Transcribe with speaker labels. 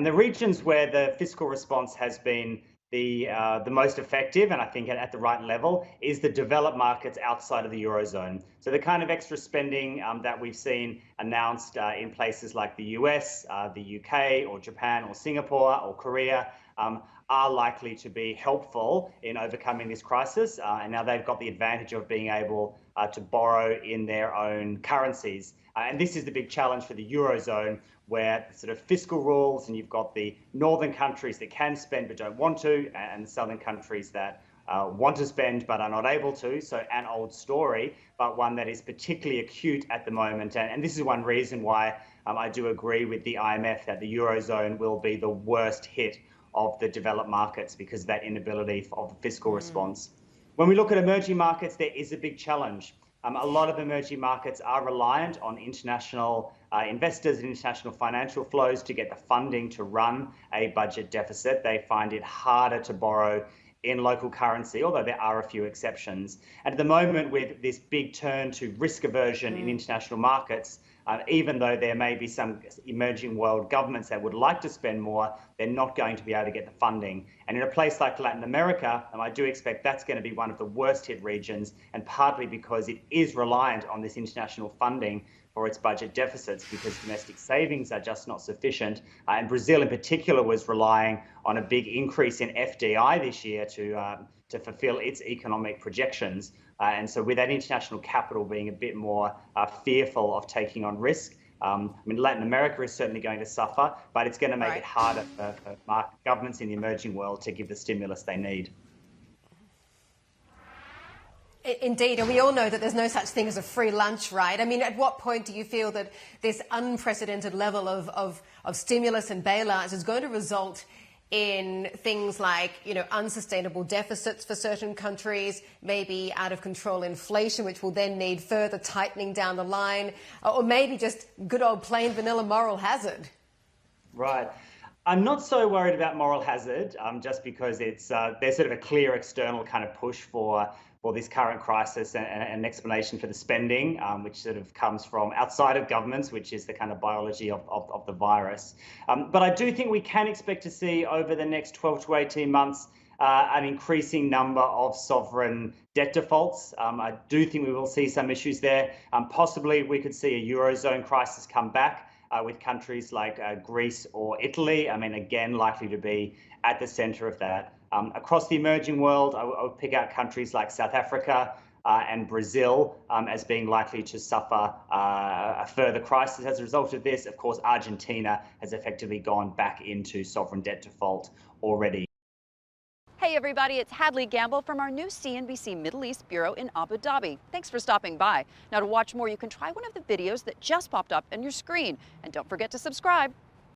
Speaker 1: And the regions where the fiscal response has been the most effective, and I think at the right level, is the developed markets outside of the Eurozone. So the kind of extra spending that we've seen announced in places like the US, the UK, or Japan, or Singapore, or Korea, are likely to be helpful in overcoming this crisis. And now they've got the advantage of being able to borrow in their own currencies. And this is the big challenge for the Eurozone, where sort of fiscal rules, and you've got the northern countries that can spend but don't want to, and the southern countries that want to spend but are not able to. So an old story, but one that is particularly acute at the moment. And this is one reason why I do agree with the IMF that the Eurozone will be the worst hit of the developed markets because of that inability of the fiscal response. When we look at emerging markets, there is a big challenge. A lot of emerging markets are reliant on international investors and international financial flows to get the funding to run a budget deficit. They find it harder to borrow in local currency, although there are a few exceptions. And at the moment, with this big turn to risk aversion in international markets, even though there may be some emerging world governments that would like to spend more, they're not going to be able to get the funding. And in a place like Latin America, I do expect that's going to be one of the worst hit regions, and partly because it is reliant on this international funding for its budget deficits because domestic savings are just not sufficient. And Brazil in particular was relying on a big increase in FDI this year to fulfill its economic projections. And so with that international capital being a bit more fearful of taking on risk, Latin America is certainly going to suffer, but it's going to make it harder for governments in the emerging world to give the stimulus they need.
Speaker 2: Indeed, and we all know that there's no such thing as a free lunch, right? I mean, at what point do you feel that this unprecedented level of stimulus and bailouts is going to result in things like, unsustainable deficits for certain countries, maybe out of control inflation, which will then need further tightening down the line, or maybe just good old plain vanilla moral hazard? Right.
Speaker 1: I'm not so worried about moral hazard, just because there's sort of a clear external kind of push for this current crisis and an explanation for the spending, which sort of comes from outside of governments, which is the kind of biology of the virus. But I do think we can expect to see over the next 12 to 18 months an increasing number of sovereign debt defaults. I do think we will see some issues there. Possibly we could see a Eurozone crisis come back with countries like Greece or Italy. Again, likely to be at the centre of that. Across the emerging world, I would pick out countries like South Africa and Brazil as being likely to suffer a further crisis as a result of this. Of course, Argentina has effectively gone back into sovereign debt default already.
Speaker 3: Hey everybody, it's Hadley Gamble from our new CNBC Middle East Bureau in Abu Dhabi. Thanks for stopping by. Now to watch more, you can try one of the videos that just popped up on your screen. And don't forget to subscribe.